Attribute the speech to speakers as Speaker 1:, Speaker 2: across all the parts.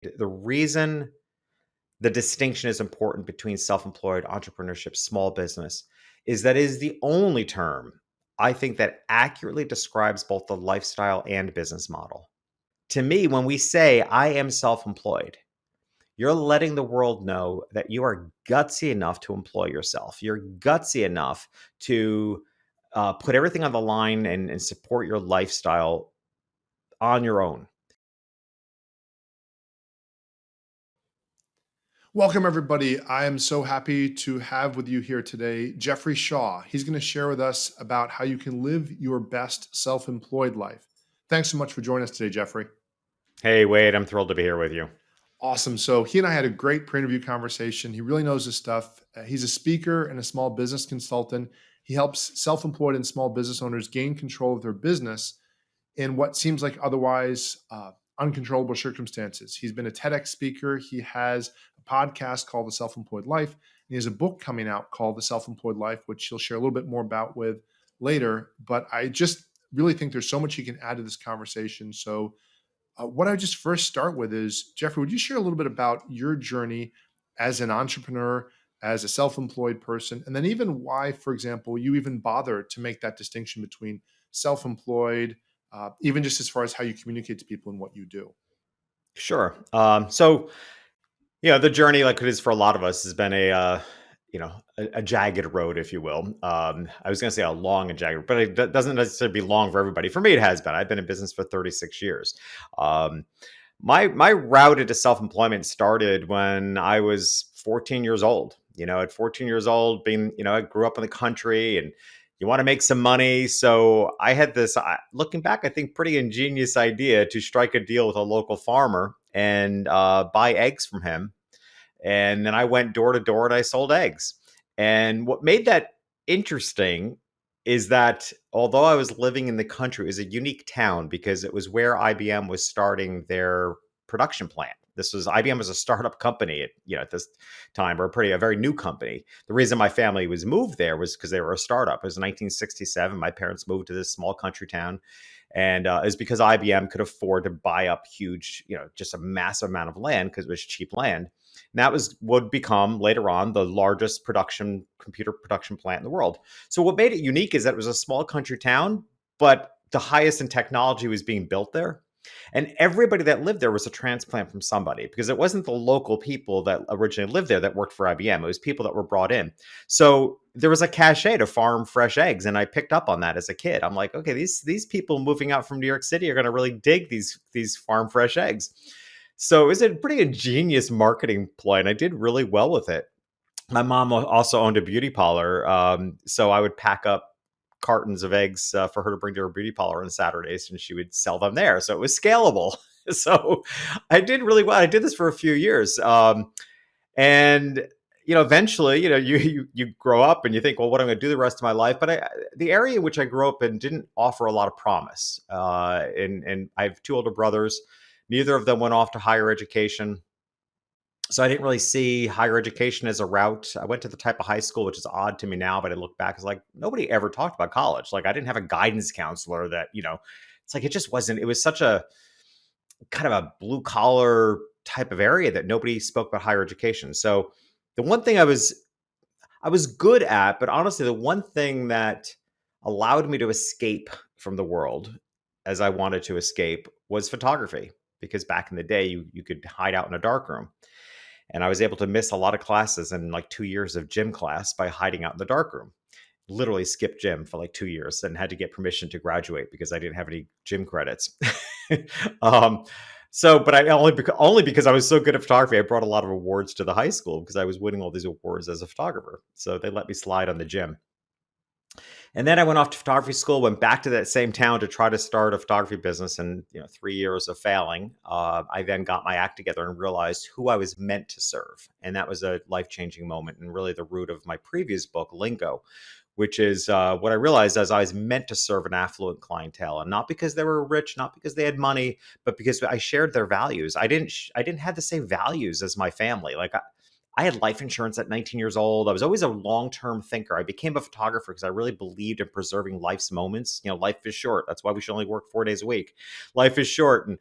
Speaker 1: The reason the distinction is important between self-employed, entrepreneurship, small business is that it is the only term I think that accurately describes both the lifestyle and business model. To me, when we say I am self-employed, you're letting the world know that you are gutsy enough to employ yourself. You're gutsy enough to put everything on the line and support your lifestyle on your own.
Speaker 2: Welcome, everybody. I am so happy to have with you here today Jeffrey Shaw. He's going to share with us about how you can live your best self employed life. Thanks so much for joining us today, Jeffrey.
Speaker 1: Hey, Wade, I'm thrilled to be here with you.
Speaker 2: Awesome. So, he and I had a great pre interview conversation. He really knows his stuff. He's a speaker and a small business consultant. He helps self employed and small business owners gain control of their business in what seems like otherwise uncontrollable circumstances. He's been a TEDx speaker. He has a podcast called The Self-Employed Life. And he has a book coming out called The Self-Employed Life, which he'll share a little bit more about with later. But I just really think there's so much he can add to this conversation. So what I just first start with is, Jeffrey, would you share a little bit about your journey as an entrepreneur, as a self-employed person, and then even why, for example, you even bother to make that distinction between self-employed, even just as far as how you communicate to people and what you do?
Speaker 1: Sure. The journey, like it is for a lot of us, has been a jagged road, if you will. I was going to say a long and jagged, but it doesn't necessarily be long for everybody. For me, it has been. I've been in business for 36 years. Um, my route into self-employment started when I was 14 years old. At 14 years old, I grew up in the country and you want to make some money. So I had this, looking back, I think pretty ingenious idea to strike a deal with a local farmer and buy eggs from him. And then I went door to door and I sold eggs. And what made that interesting is that although I was living in the country, it was a unique town because it was where IBM was starting their production plant. IBM was a startup company at this time, or a very new company. The reason my family was moved there was because they were a startup. It was 1967. My parents moved to this small country town, and it's because IBM could afford to buy up huge, just a massive amount of land because it was cheap land. And that would become later on the largest computer production plant in the world. So what made it unique is that it was a small country town, but the highest in technology was being built there. And everybody that lived there was a transplant from somebody, because it wasn't the local people that originally lived there that worked for IBM. It was people that were brought in. So there was a cachet to farm fresh eggs. And I picked up on that as a kid. I'm like, okay, these people moving out from New York City are going to really dig these farm fresh eggs. So it was a pretty ingenious marketing ploy, and I did really well with it. My mom also owned a beauty parlor, so I would pack up cartons of eggs for her to bring to her beauty parlor on Saturdays, and she would sell them there. So it was scalable. So I did really well. I did this for a few years, and eventually, you grow up and you think, well, what am I going to do the rest of my life? But the area in which I grew up in didn't offer a lot of promise. And I have two older brothers. Neither of them went off to higher education. So I didn't really see higher education as a route. I went to the type of high school, which is odd to me now, but I look back, it's like nobody ever talked about college. Like I didn't have a guidance counselor that, it's like it just wasn't, it was such a kind of a blue collar type of area that nobody spoke about higher education. So the one thing I was good at, but honestly, the one thing that allowed me to escape from the world as I wanted to escape was photography. Because back in the day, you could hide out in a dark room. And I was able to miss a lot of classes and like 2 years of gym class by hiding out in the dark room. Literally skipped gym for like 2 years and had to get permission to graduate because I didn't have any gym credits. um, but I only because I was so good at photography, I brought a lot of awards to the high school because I was winning all these awards as a photographer. So they let me slide on the gym. And then I went off to photography school, went back to that same town to try to start a photography business. And 3 years of failing, I then got my act together and realized who I was meant to serve. And that was a life-changing moment and really the root of my previous book, Lingo, which is what I realized as I was meant to serve an affluent clientele. And not because they were rich, not because they had money, but because I shared their values. I didn't have the same values as my family. Like I had life insurance at 19 years old. I was always a long-term thinker. I became a photographer because I really believed in preserving life's moments. Life is short. That's why we should only work 4 days a week. Life is short. And,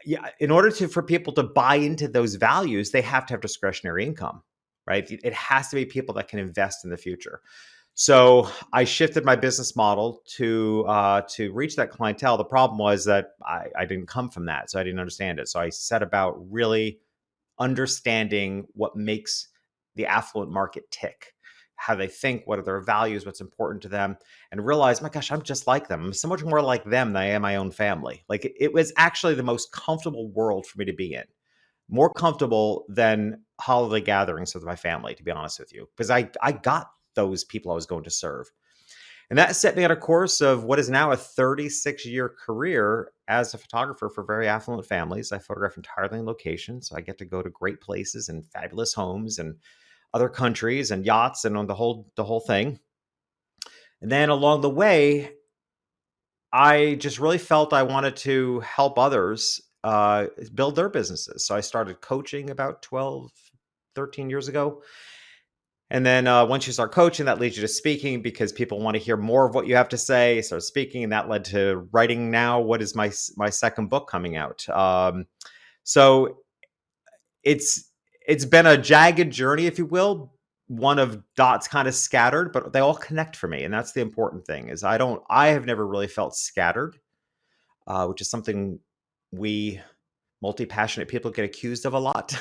Speaker 1: yeah, in order for people to buy into those values, they have to have discretionary income, right? It has to be people that can invest in the future. So I shifted my business model to reach that clientele. The problem was that I didn't come from that, so I didn't understand it. So I set about really understanding what makes the affluent market tick, how they think, what are their values, what's important to them, and realize, my gosh, I'm just like them. I'm so much more like them than I am my own family. Like it was actually the most comfortable world for me to be in, more comfortable than holiday gatherings with my family, to be honest with you, because I got those people I was going to serve. And that set me on a course of what is now a 36-year career as a photographer for very affluent families. I photograph entirely in locations. So I get to go to great places and fabulous homes and other countries and yachts and on the whole thing. And then along the way, I just really felt I wanted to help others build their businesses. So I started coaching about 12, 13 years ago. And then once you start coaching, that leads you to speaking because people want to hear more of what you have to say. Start speaking, and that led to writing. Now, what is my second book coming out? So it's been a jagged journey, if you will, one of dots kind of scattered, but they all connect for me, and that's the important thing. Is I have never really felt scattered, which is something we multi-passionate people get accused of a lot.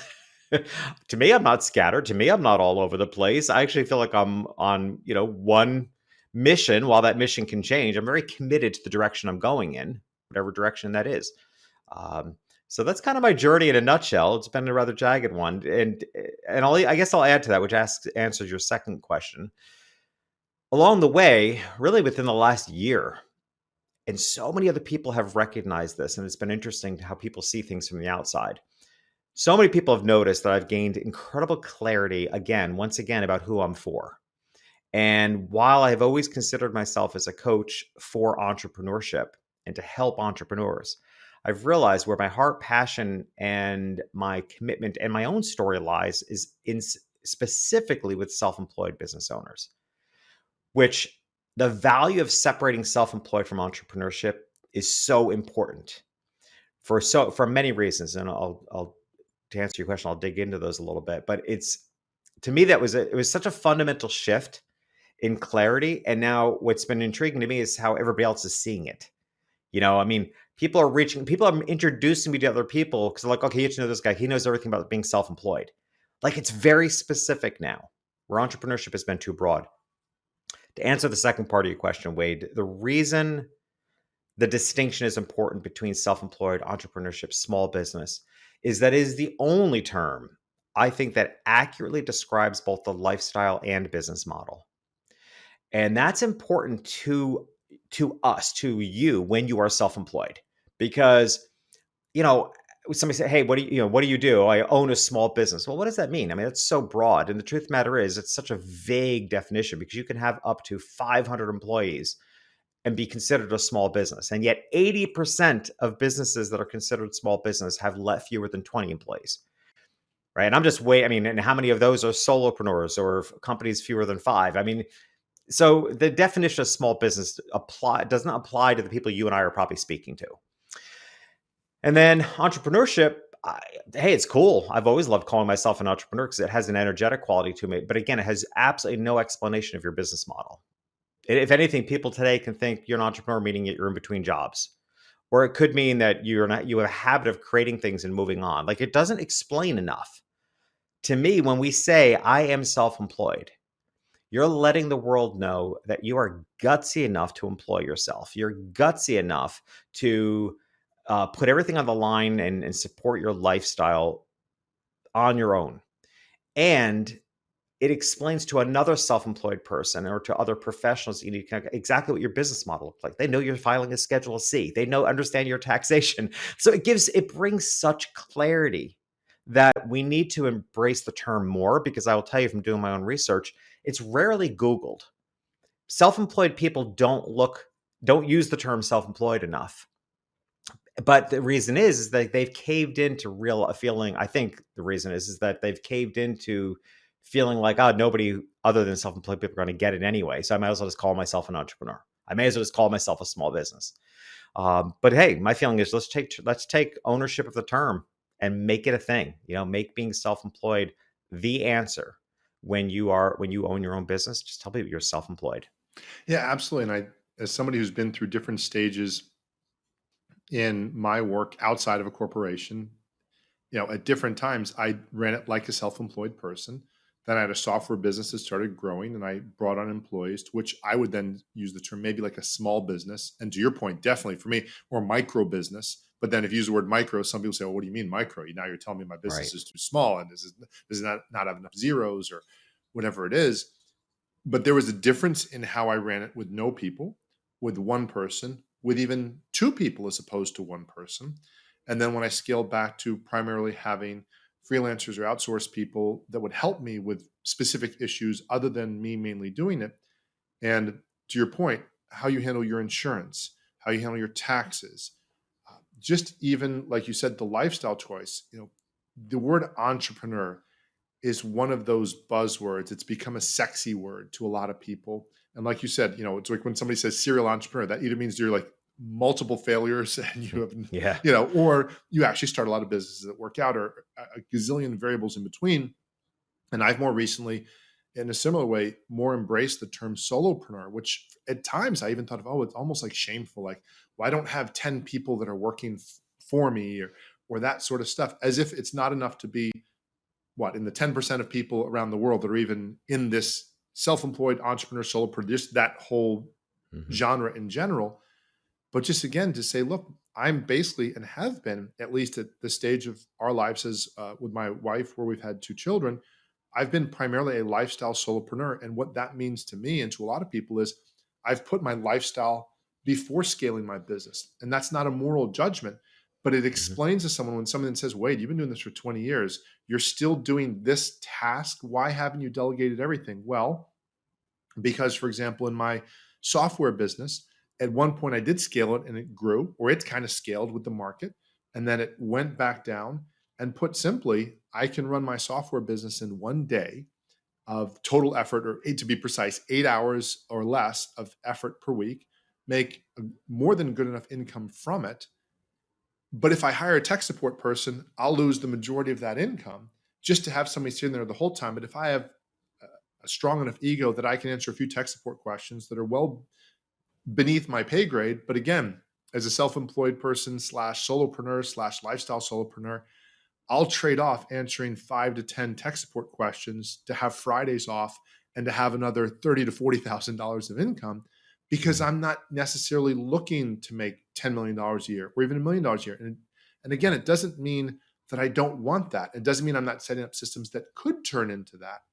Speaker 1: To me, I'm not scattered. To me, I'm not all over the place. I actually feel like I'm on, one mission. While that mission can change, I'm very committed to the direction I'm going in, whatever direction that is. Um, so that's kind of my journey in a nutshell. It's been a rather jagged one, and I guess I'll add to that, which answers your second question. Along the way, really within the last year, and so many other people have recognized this, and it's been interesting how people see things from the outside. So many people have noticed that I've gained incredible clarity once again, about who I'm for. And while I've always considered myself as a coach for entrepreneurship and to help entrepreneurs, I've realized where my heart, passion, and my commitment and my own story lies is in specifically with self-employed business owners, which the value of separating self-employed from entrepreneurship is so important for many reasons. And I'll to answer your question, I'll dig into those a little bit. But it's to me it was such a fundamental shift in clarity. And now what's been intriguing to me is how everybody else is seeing it. I mean, people are introducing me to other people because they're like, okay, you get to know this guy. He knows everything about being self-employed. Like it's very specific now, where entrepreneurship has been too broad. To answer the second part of your question, Wade, the reason the distinction is important between self-employed, entrepreneurship, small business is that it is the only term I think that accurately describes both the lifestyle and business model. And that's important to you when you are self-employed, because somebody say, hey, what do you do? I own a small business. Well, what does that mean? I mean, it's so broad. And the truth of the matter is, it's such a vague definition because you can have up to 500 employees and be considered a small business. And yet 80% of businesses that are considered small business have fewer than 20 employees. Right. And and how many of those are solopreneurs or companies fewer than 5? I mean, so the definition of small business does not apply to the people you and I are probably speaking to. And then entrepreneurship, hey, it's cool. I've always loved calling myself an entrepreneur because it has an energetic quality to me. But again, it has absolutely no explanation of your business model. If anything, people today can think you're an entrepreneur, meaning that you're in between jobs. Or it could mean that you have a habit of creating things and moving on. Like it doesn't explain enough. To me, when we say I am self-employed, you're letting the world know that you are gutsy enough to employ yourself. You're gutsy enough to put everything on the line and support your lifestyle on your own. And it explains to another self-employed person or to other professionals you need exactly what your business model looks like. They know you're filing a Schedule C. They understand your taxation. So it brings such clarity that we need to embrace the term more, because I will tell you from doing my own research, it's rarely Googled. Self-employed people don't use the term self-employed enough. But the reason is that they've caved into a feeling. I think the reason is that they've caved into feeling like, oh, nobody other than self-employed people are going to get it anyway. So I might as well just call myself an entrepreneur. I may as well just call myself a small business. But hey, my feeling is let's take ownership of the term and make it a thing. Make being self-employed the answer when you own your own business. Just tell people you're self-employed.
Speaker 2: Yeah, absolutely. And as somebody who's been through different stages in my work outside of a corporation, at different times, I ran it like a self-employed person. Then I had a software business that started growing, and I brought on employees, to which I would then use the term maybe like a small business. And to your point, definitely for me, or micro business. But then if you use the word micro, some people say, well, what do you mean micro? Now you're telling me my
Speaker 1: Right.
Speaker 2: business is too small and does not have enough zeros or whatever it is. But there was a difference in how I ran it with no people, with one person, with even two people as opposed to one person. And then when I scaled back to primarily having freelancers or outsourced people that would help me with specific issues other than me mainly doing it. And to your point, how you handle your insurance, how you handle your taxes, just even like you said, the lifestyle choice, the word entrepreneur is one of those buzzwords. It's become a sexy word to a lot of people. And like you said, it's like when somebody says serial entrepreneur, that either means you're like multiple failures and you have,
Speaker 1: Yeah.
Speaker 2: or you actually start a lot of businesses that work out, or a gazillion variables in between. And I've more recently, in a similar way, more embraced the term solopreneur, which at times I even thought of, oh, it's almost like shameful. Like, well, I don't have 10 people that are working for me, or that sort of stuff, as if it's not enough to be in the 10% of people around the world that are even in this self-employed entrepreneur solopreneur, just that whole
Speaker 1: Hmm.
Speaker 2: genre in general. But just again to say, look, I'm basically and have been, at least at the stage of our lives as with my wife, where we've had two children, I've been primarily a lifestyle solopreneur. And what that means to me and to a lot of people is I've put my lifestyle before scaling my business. And that's not a moral judgment, but it
Speaker 1: Hmm.
Speaker 2: explains to someone when someone says, Wade, you've been doing this for 20 years, you're still doing this task. Why haven't you delegated everything? Well, because, for example, in my software business, at one point I did scale it and it grew, or it kind of scaled with the market, and then it went back down. And put simply, I can run my software business in one day of total effort, or to be precise, 8 hours or less of effort per week, make more than good enough income from it. But if I hire a tech support person, I'll lose the majority of that income just to have somebody sitting there the whole time. But if I have a strong enough ego that I can answer a few tech support questions that are well beneath my pay grade, but again, as a self-employed person slash solopreneur slash lifestyle solopreneur, I'll trade off answering 5 to 10 tech support questions to have Fridays off and to have another $30 to $40,000 of income, because
Speaker 1: Hmm.
Speaker 2: I'm not necessarily looking to make $10 million a year or even $1 million a year. And again, it doesn't mean that I don't want that. It doesn't mean I'm not setting up systems that could turn into that.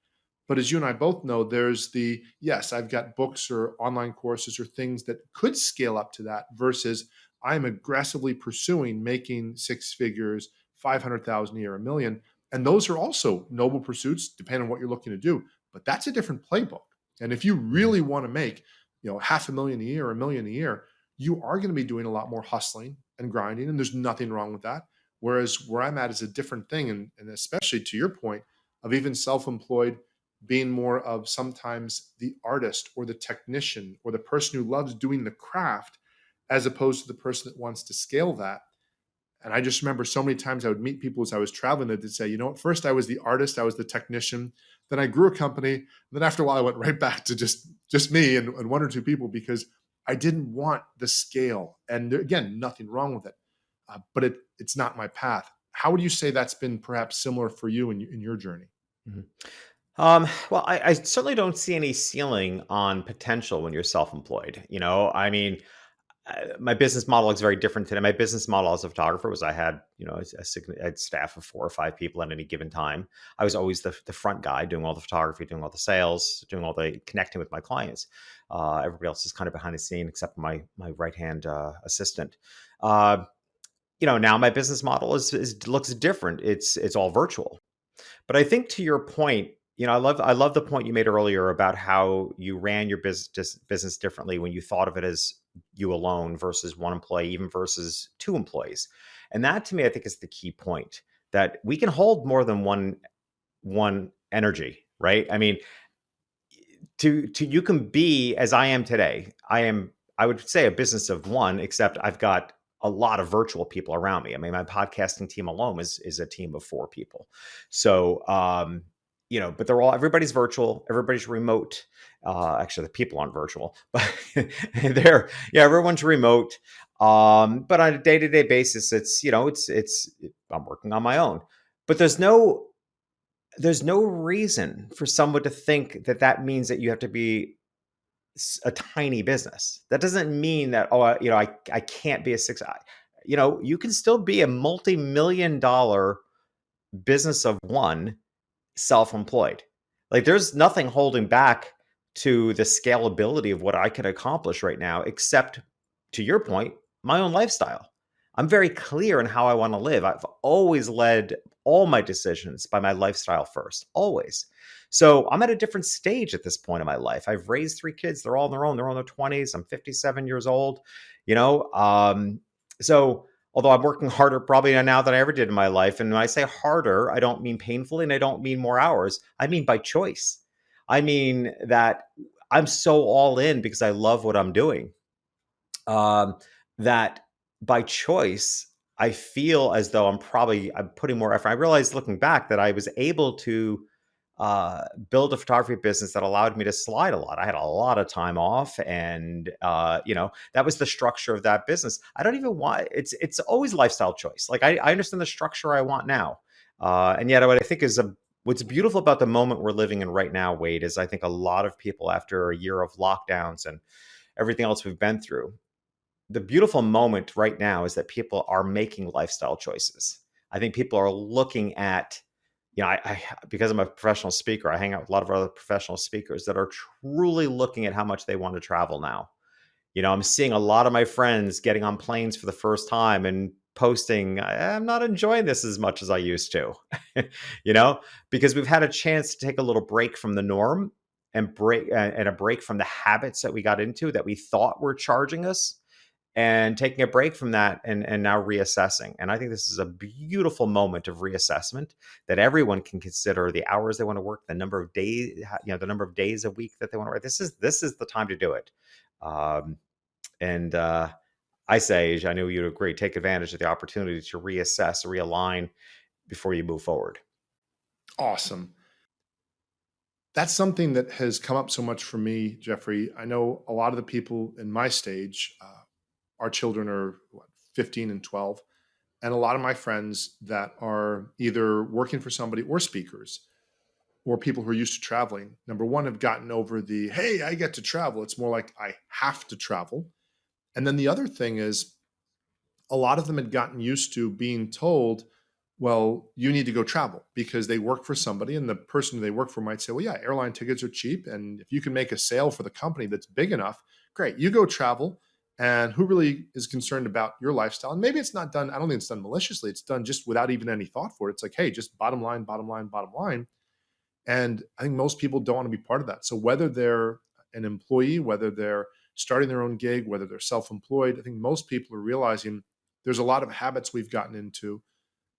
Speaker 2: But as you and I both know, there's yes, I've got books or online courses or things that could scale up to that versus I'm aggressively pursuing making six figures, 500,000 a year, a million. And those are also noble pursuits, depending on what you're looking to do. But that's a different playbook. And if you
Speaker 1: Hmm.
Speaker 2: really want to make, 500,000 a year, a million a year, you are going to be doing a lot more hustling and grinding. And there's nothing wrong with that. Whereas where I'm at is a different thing. And especially to your point of even self-employed, being more of sometimes the artist or the technician or the person who loves doing the craft, as opposed to the person that wants to scale that. And I just remember so many times I would meet people as I was traveling that they'd say, at first I was the artist, I was the technician. Then I grew a company. And then after a while, I went right back to just me and one or two people, because I didn't want the scale. And again, nothing wrong with it, but it's not my path. How would you say that's been perhaps similar for you in your journey?
Speaker 1: Hmm. Well, I certainly don't see any ceiling on potential when you're self-employed. I mean, my business model is very different today. My business model as a photographer was I had, I had staff of 4 or 5 people at any given time. I was always the front guy doing all the photography, doing all the sales, doing all the connecting with my clients. Everybody else is kind of behind the scene except my right hand assistant. Uh, now my business model is looks different. It's all virtual. But I think to your point, I love the point you made earlier about how you ran your business differently when you thought of it as you alone versus one employee, even versus two employees. And that to me, I think is the key point, that we can hold more than one energy, right? I mean, to you can be as I am today. I am I would say a business of one, except I've got a lot of virtual people around me. I mean, my podcasting team alone is a team of 4 people. So, but everybody's virtual, everybody's remote. Actually, the people aren't virtual, but everyone's remote. But on a day-to-day basis, it's I'm working on my own. But there's no reason for someone to think that that means that you have to be a tiny business. That doesn't mean that, I can't be a six. You can still be a multi-million dollar business of one, self-employed. Like, there's nothing holding back to the scalability of what I can accomplish right now, except, to your point, my own lifestyle. I'm very clear in how I want to live. I've always led all my decisions by my lifestyle first, always. So I'm at a different stage at this point in my life. I've raised 3 kids. They're all on their own. They're on their 20s. I'm 57 years old. You know, so although I'm working harder probably now than I ever did in my life. And when I say harder, I don't mean painfully and I don't mean more hours. I mean by choice. I mean that I'm so all in because I love what I'm doing. That by choice, I feel as though I'm putting more effort. I realized looking back that I was able to build a photography business that allowed me to slide a lot. I had a lot of time off, and that was the structure of that business. I don't even want it's always lifestyle choice. Like I understand the structure I want now, and yet what I think is what's beautiful about the moment we're living in right now, Wade, is I think a lot of people after a year of lockdowns and everything else we've been through, the beautiful moment right now is that people are making lifestyle choices. I think people are looking at, because I'm a professional speaker, I hang out with a lot of other professional speakers that are truly looking at how much they want to travel now. I'm seeing a lot of my friends getting on planes for the first time and posting, I'm not enjoying this as much as I used to, because we've had a chance to take a little break from the norm and a break from the habits that we got into that we thought were charging us, and taking a break from that and now reassessing. And I think this is a beautiful moment of reassessment that everyone can consider the hours they want to work, the number of days, the number of days a week that they want to work. This is the time to do it. And I say, I know you'd agree, take advantage of the opportunity to reassess, realign before you move forward.
Speaker 2: Awesome. That's something that has come up so much for me, Jeffrey. I know a lot of the people in my stage, our children are 15 and 12. And a lot of my friends that are either working for somebody or speakers or people who are used to traveling, number one, have gotten over the, hey, I get to travel. It's more like I have to travel. And then the other thing is, a lot of them had gotten used to being told, well, you need to go travel because they work for somebody. And the person they work for might say, well, yeah, airline tickets are cheap. And if you can make a sale for the company that's big enough, great, you go travel. And who really is concerned about your lifestyle? And maybe it's not done, I don't think it's done maliciously. It's done just without even any thought for it. It's like, hey, just bottom line, bottom line, bottom line. And I think most people don't want to be part of that. So whether they're an employee, whether they're starting their own gig, whether they're self-employed, I think most people are realizing there's a lot of habits we've gotten into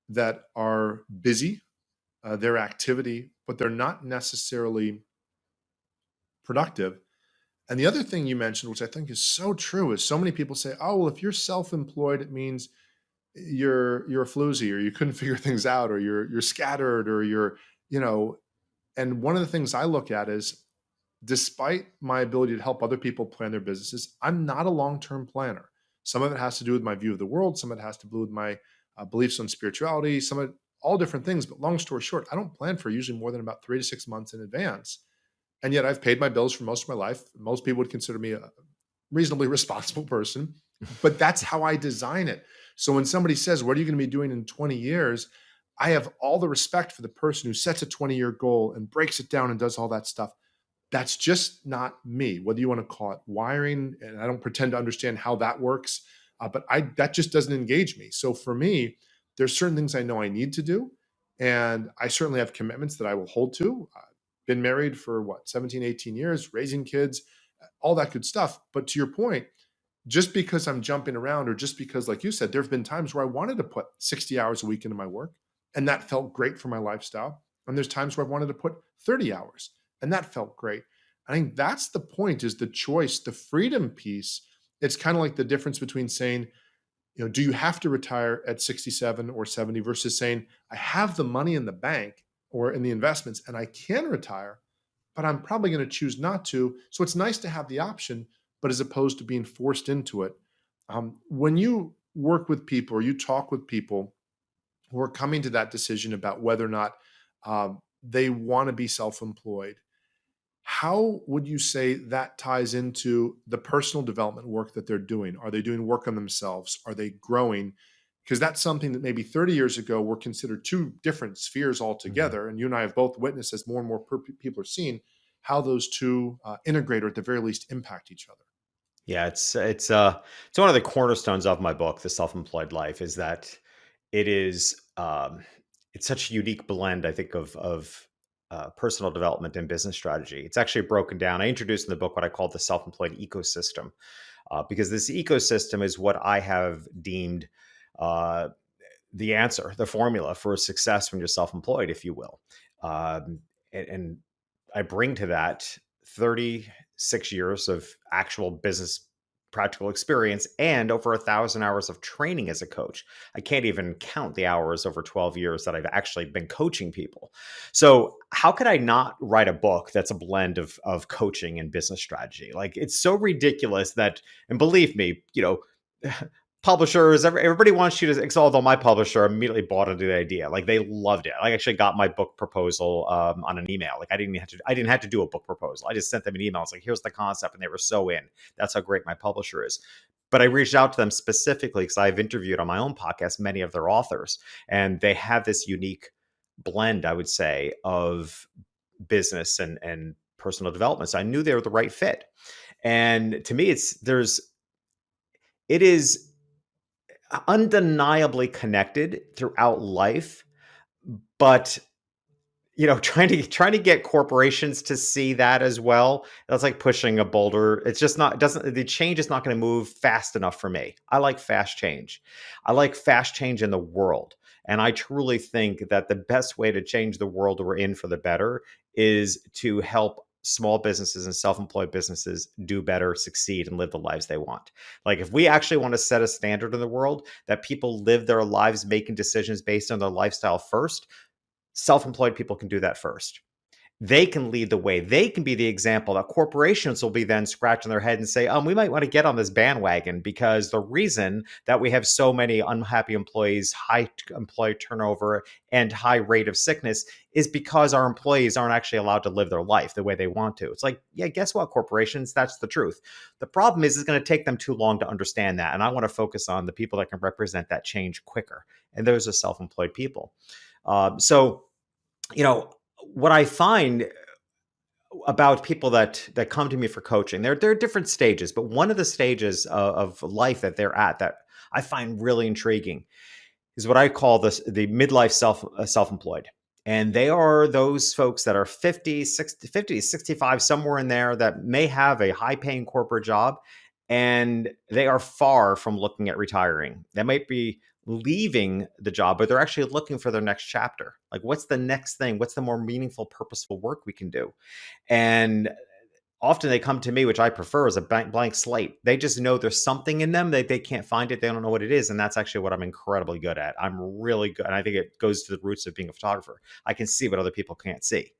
Speaker 2: that are busy, their activity, but they're not necessarily productive. And the other thing you mentioned, which I think is so true, is so many people say, "Oh, well, if you're self-employed, it means you're a floozy, or you couldn't figure things out, or you're scattered, or you're, you know." And one of the things I look at is, despite my ability to help other people plan their businesses, I'm not a long-term planner. Some of it has to do with my view of the world. Some of it has to do with my beliefs on spirituality. Some of it, all different things. But long story short, I don't plan for usually more than about 3 to 6 months in advance. And yet I've paid my bills for most of my life. Most people would consider me a reasonably responsible person, but that's how I design it. So when somebody says, what are you going to be doing in 20 years? I have all the respect for the person who sets a 20-year goal and breaks it down and does all that stuff. That's just not me. Whether you want to call it wiring, and I don't pretend to understand how that works, but that just doesn't engage me. So for me, there's certain things I know I need to do, and I certainly have commitments that I will hold to. Been married for what, 17, 18 years, raising kids, all that good stuff. But to your point, just because I'm jumping around, or just because, like you said, there have been times where I wanted to put 60 hours a week into my work, and that felt great for my lifestyle. And there's times where I wanted to put 30 hours, and that felt great. I think that's the point, is the choice, the freedom piece It's kind of like the difference between saying, do you have to retire at 67 or 70 versus saying, I have the money in the bank or in the investments and I can retire, but I'm probably going to choose not to. So it's nice to have the option, but as opposed to being forced into it. When you work with people or you talk with people who are coming to that decision about whether or not they want to be self employed, how would you say that ties into the personal development work that they're doing? Are they doing work on themselves? Are they growing? Because that's something that maybe 30 years ago were considered two different spheres
Speaker 1: Mhm.
Speaker 2: altogether. And you and I have both witnessed as more and more people are seeing how those two integrate or at the very least impact each other.
Speaker 1: Yeah, it's one of the cornerstones of my book, The Self-Employed Life, is that it is it's such a unique blend, I think, of personal development and business strategy. It's actually broken down. I introduced in the book what I call the self-employed ecosystem, because this ecosystem is what I have deemed uh, the answer, the formula for success when you're self-employed, if you will. Um, and I bring to that 36 years of actual business practical experience and over 1,000 hours of training as a coach. I can't even count the hours over 12 years that I've actually been coaching people. So how could I not write a book that's a blend of coaching and business strategy? Like, it's so ridiculous that, and believe me, publishers, everybody wants you to, although my publisher immediately bought into the idea. Like, they loved it. I actually got my book proposal on an email. Like, I didn't have to do a book proposal. I just sent them an email. It's like, here's the concept. And they were so in. That's how great my publisher is. But I reached out to them specifically because I've interviewed on my own podcast many of their authors, and they have this unique blend, I would say, of business and personal development. So I knew they were the right fit. And to me, it is undeniably connected throughout life, but trying to get corporations to see that as well, that's like pushing a boulder. It's just not, it doesn't, the change is not going to move fast enough for me. I like fast change. I like fast change in the world. And I truly think that the best way to change the world we're in for the better is to help small businesses and self-employed businesses do better, succeed, and live the lives they want. Like, if we actually want to set a standard in the world that people live their lives making decisions based on their lifestyle first, self-employed people can do that first. They can lead the way. They can be the example that corporations will be then scratching their head and say, we might want to get on this bandwagon, because the reason that we have so many unhappy employees, high employee turnover, and high rate of sickness is because our employees aren't actually allowed to live their life the way they want to. It's like, yeah, guess what, corporations? That's the truth. The problem is it's going to take them too long to understand that. And I want to focus on the people that can represent that change quicker. And those are self-employed people. So, you know, what I find about people that come to me for coaching, there are different stages, but one of the stages of life that they're at that I find really intriguing is what I call the midlife self-employed. And they are those folks that are 50, 65, somewhere in there, that may have a high paying corporate job, and they are far from looking at retiring. They might be leaving the job, but they're actually looking for their next chapter. Like, what's the next thing? What's the more meaningful, purposeful work we can do? And often they come to me, which I prefer, as a blank slate. They just know there's something in them that they can't find it. They don't know what it is. And that's actually what I'm incredibly good at. I'm really good. And I think it goes to the roots of being a photographer. I can see what other people can't see.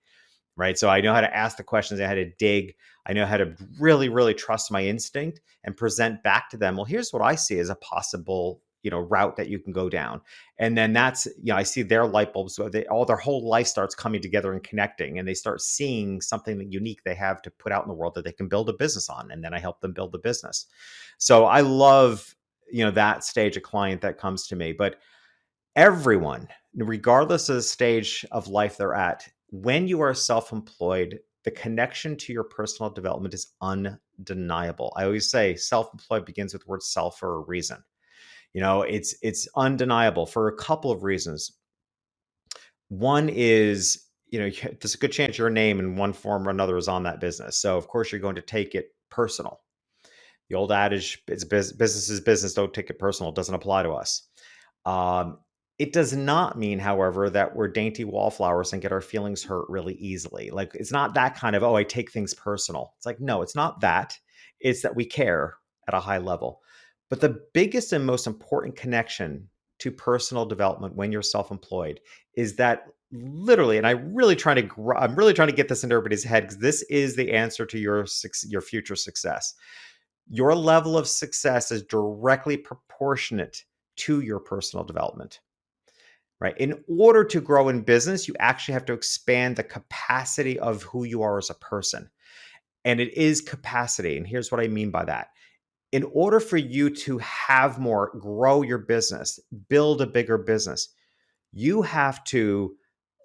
Speaker 1: Right. So I know how to ask the questions. I know how to dig. I know how to really, really trust my instinct and present back to them, well, here's what I see as a possible, route that you can go down. And then that's, I see their light bulbs. So all their whole life starts coming together and connecting, and they start seeing something unique they have to put out in the world that they can build a business on. And then I help them build the business. So I love, that stage of client that comes to me. But everyone, regardless of the stage of life they're at, when you are self-employed, the connection to your personal development is undeniable. I always say self-employed begins with the word self for a reason. It's undeniable for a couple of reasons. One is, there's a good chance your name in one form or another is on that business. So of course you're going to take it personal. The old adage, it's business is business, don't take it personal, doesn't apply to us. Um, it does not mean, however, that we're dainty wallflowers and get our feelings hurt really easily. Like, it's not that kind of, I take things personal. It's like, no, it's not that. It's that we care. at a high level. But the biggest and most important connection to personal development when you're self-employed is that literally, and I'm really trying to get this into everybody's head because this is the answer to your future success. Your level of success is directly proportionate to your personal development, right? In order to grow in business, you actually have to expand the capacity of who you are as a person. And it is capacity. And here's what I mean by that. In order for you to have more, grow your business, build a bigger business, you have to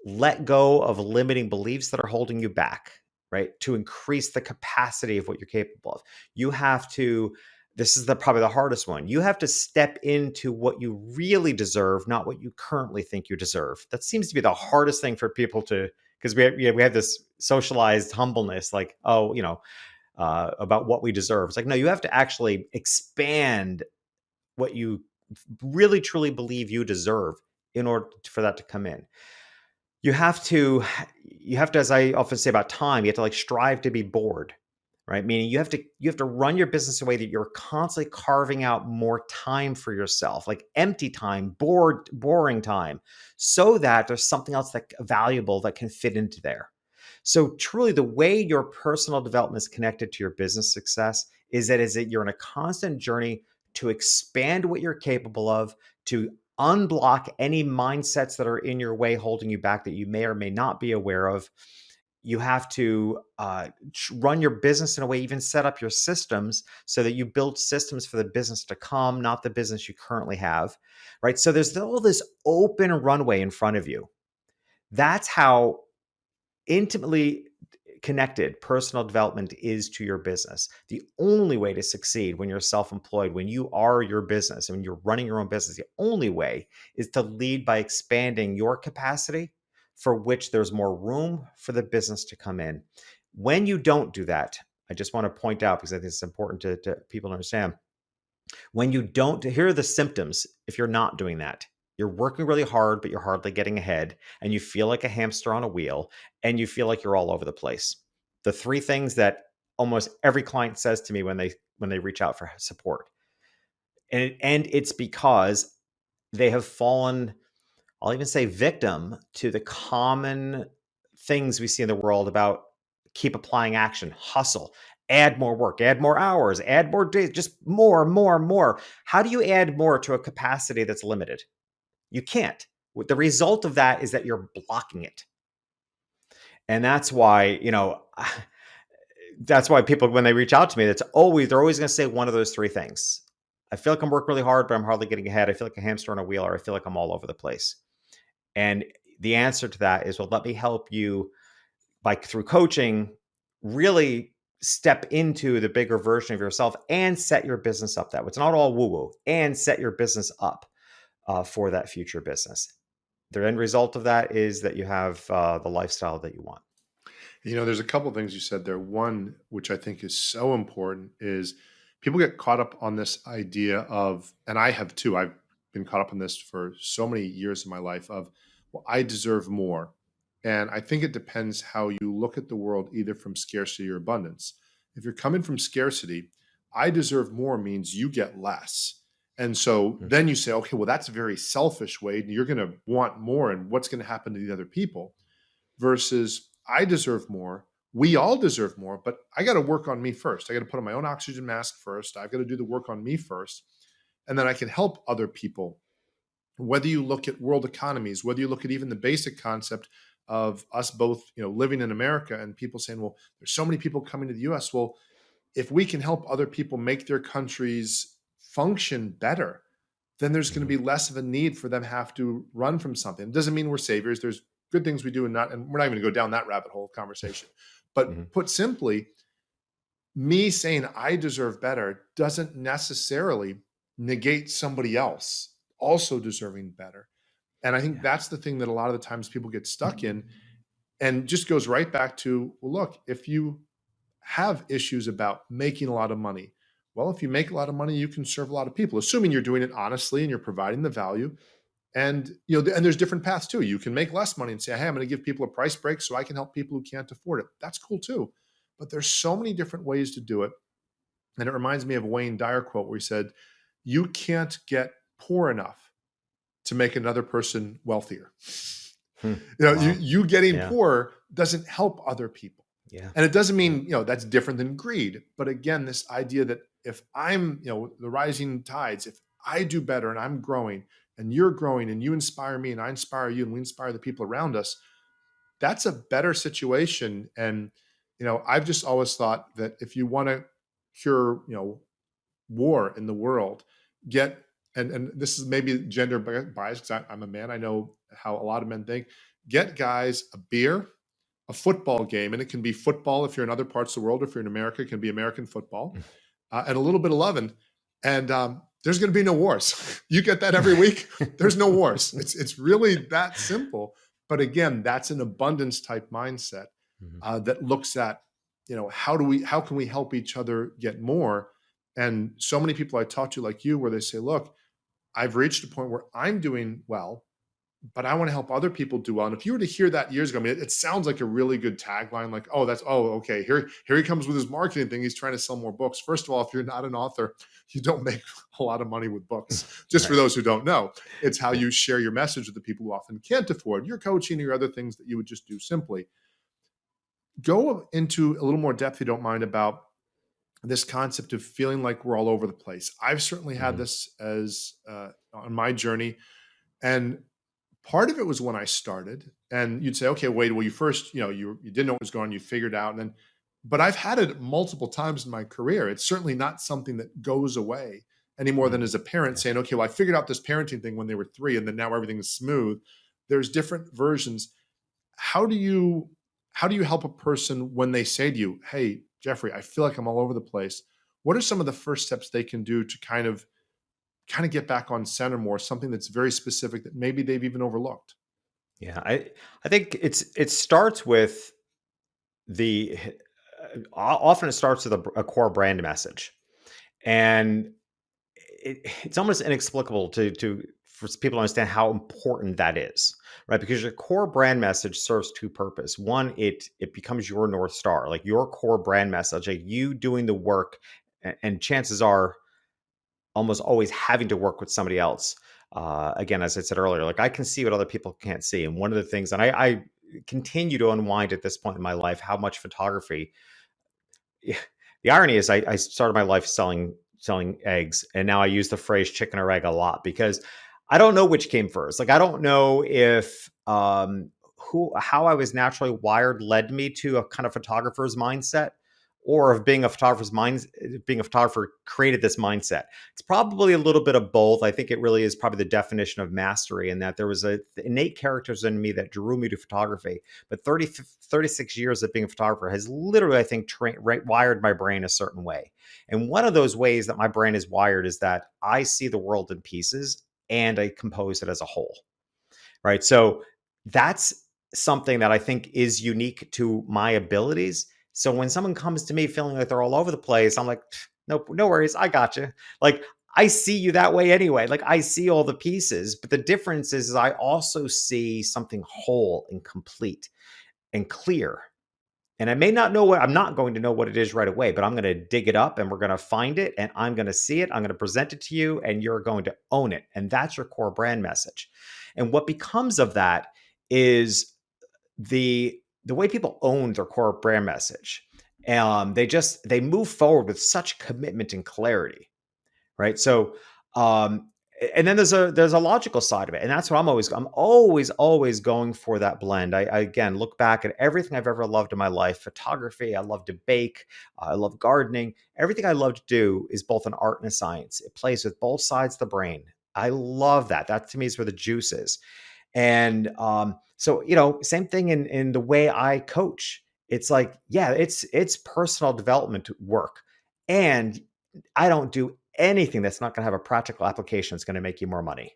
Speaker 1: let go of limiting beliefs that are holding you back, right? To increase the capacity of what you're capable of. You have to, this is probably the hardest one. You have to step into what you really deserve, not what you currently think you deserve. That seems to be the hardest thing for people to, because we have this socialized humbleness, like, oh, about what we deserve. It's like, no, you have to actually expand what you really truly believe you deserve in order for that to come in. You have to, as I often say about time, you have to like strive to be bored, right? Meaning you have to run your business in a way that you're constantly carving out more time for yourself, like empty time, boring time, so that there's something else that valuable that can fit into there. So truly the way your personal development is connected to your business success is that you're in a constant journey to expand what you're capable of, to unblock any mindsets that are in your way holding you back that you may or may not be aware of. You have to run your business in a way, even set up your systems so that you build systems for the business to come, not the business you currently have, right? So there's all this open runway in front of you. That's how intimately connected personal development is to your business. The only way to succeed when you're self-employed, when you are your business and when you're running your own business, the only way is to lead by expanding your capacity for which there's more room for the business to come in. When you don't do that, I just want to point out, because I think it's important to people to understand, when you don't, here are the symptoms if you're not doing that. You're working really hard, but you're hardly getting ahead, and you feel like a hamster on a wheel, and you feel like you're all over the place. The three things that almost every client says to me when they reach out for support. And it's because they have fallen, I'll even say victim to the common things we see in the world about keep applying action, hustle, add more work, add more hours, add more days, just more, more, more. How do you add more to a capacity that's limited? You can't. The result of that is that you're blocking it. And that's why, that's why people, when they reach out to me, they're always going to say one of those three things. I feel like I'm working really hard, but I'm hardly getting ahead. I feel like a hamster on a wheel, or I feel like I'm all over the place. And the answer to that is, well, let me help you through coaching, really step into the bigger version of yourself and set your business up that way. It's not all woo-woo, and set your business up for that future business. The end result of that is that you have the lifestyle that you want.
Speaker 2: There's a couple of things you said there. One, which I think is so important, is people get caught up on this idea of, and I have too, I've been caught up on this for so many years in my life of, well, I deserve more. And I think it depends how you look at the world, either from scarcity or abundance. If you're coming from scarcity, I deserve more means you get less. And so
Speaker 1: Mhm.
Speaker 2: then you say, okay, well, that's a very selfish way. And you're going to want more. And what's going to happen to the other people? Versus I deserve more. We all deserve more, but I got to work on me first. I got to put on my own oxygen mask first. I've got to do the work on me first. And then I can help other people. Whether you look at world economies, whether you look at even the basic concept of us both, living in America, and people saying, well, there's so many people coming to the US. Well, if we can help other people make their countries function better, then there's going to
Speaker 1: Mhm.
Speaker 2: be less of a need for them have to run from something. It doesn't mean we're saviors. There's good things we do, and we're not even going to go down that rabbit hole conversation.
Speaker 1: Mhm.
Speaker 2: But put simply, me saying I deserve better doesn't necessarily negate somebody else also deserving better. And I think
Speaker 1: Yeah.
Speaker 2: that's the thing that a lot of the times people get stuck in, and just goes right back to, well, look, if you have issues about making a lot of money, well, if you make a lot of money, you can serve a lot of people, assuming you're doing it honestly and you're providing the value. And and there's different paths too. You can make less money and say, "Hey, I'm going to give people a price break so I can help people who can't afford it." That's cool too. But there's so many different ways to do it. And it reminds me of a Wayne Dyer quote where he said, "You can't get poor enough to make another person wealthier."
Speaker 1: Hmm.
Speaker 2: You
Speaker 1: Wow.
Speaker 2: you getting
Speaker 1: Yeah.
Speaker 2: poor doesn't help other people.
Speaker 1: Yeah.
Speaker 2: And it doesn't
Speaker 1: Yeah.
Speaker 2: mean, that's different than greed. But again, this idea that if I'm, the rising tides, if I do better and I'm growing and you're growing and you inspire me and I inspire you and we inspire the people around us, that's a better situation. And, I've just always thought that if you want to cure, war in the world, get and this is maybe gender bias because I'm a man. I know how a lot of men think. Get guys a beer, a football game, and it can be football if you're in other parts of the world. If you're in America, it can be American football, and a little bit of loving. And there's going to be no wars. You get that every week. There's no wars. It's really that simple. But again, that's an abundance type mindset
Speaker 1: Mhm.
Speaker 2: that looks at, how can we help each other get more? And so many people I talk to, like you, where they say, look, I've reached a point where I'm doing well, but I want to help other people do well. And if you were to hear that years ago, I mean, it sounds like a really good tagline. Like, okay, here he comes with his marketing thing. He's trying to sell more books. First of all, if you're not an author, you don't make a lot of money with books. Just for
Speaker 1: Right.
Speaker 2: those who don't know, it's how
Speaker 1: Yeah.
Speaker 2: you share your message with the people who often can't afford your coaching or your other things that you would just do simply. Go into a little more depth, if you don't mind, about this concept of feeling like we're all over the place. I've certainly had
Speaker 1: Mhm.
Speaker 2: this as on my journey, and part of it was when I started. And you'd say, okay, wait, well, you first, you didn't know what was going on, you figured out, and then, but I've had it multiple times in my career. It's certainly not something that goes away any more than
Speaker 1: Mm.
Speaker 2: as a parent
Speaker 1: Yeah.
Speaker 2: saying, okay, well, I figured out this parenting thing when they were 3, and then now everything is smooth. There's different versions. How do you how do you help a person when they say to you, "Hey, Jeffrey, I feel like I'm all over the place." What are some of the first steps they can do to kind of get back on center more, something that's very specific that maybe they've even overlooked?
Speaker 1: Yeah. I think it starts with the often it starts with a core brand message. And it's almost inexplicable to for people to understand how important that is, right? Because your core brand message serves two purpose. One, it becomes your north star, like your core brand message, like you doing the work, and chances are almost always having to work with somebody else. Again, as I said earlier, like I can see what other people can't see, and one of the things, and I continue to unwind at this point in my life how much photography. Yeah, the irony is I started my life selling eggs, and now I use the phrase chicken or egg a lot because I don't know which came first. Like I don't know if who how I was naturally wired led me to a kind of photographer's mindset, or if being a photographer created this mindset. It's probably a little bit of both. I think it really is probably the definition of mastery, and that there was a innate characters in me that drew me to photography. But 36 years of being a photographer has literally, I think, wired my brain a certain way. And one of those ways that my brain is wired is that I see the world in pieces and I compose it as a whole. Right. So that's something that I think is unique to my abilities. So when someone comes to me feeling like they're all over the place, I'm like, nope, no worries. I got you. Like, I see you that way anyway. Like, I see all the pieces. But the difference is I also see something whole and complete and clear. And I may not know what I'm not going to know what it is right away, but I'm going to dig it up and we're going to find it and I'm going to see it. I'm going to present it to you and you're going to own it. And that's your core brand message. And what becomes of that is the way people own their core brand message. They move forward with such commitment and clarity, right? So, um, and then there's a logical side of it, and that's what I'm always going for that blend. I again look back at everything I've ever loved in my life: photography. I love to bake. I love gardening. Everything I love to do is both an art and a science. It plays with both sides of the brain. I love that. That to me is where the juice is. And so, same thing in the way I coach. It's like, yeah, it's personal development work, and I don't do anything that's not going to have a practical application that's going to make you more money.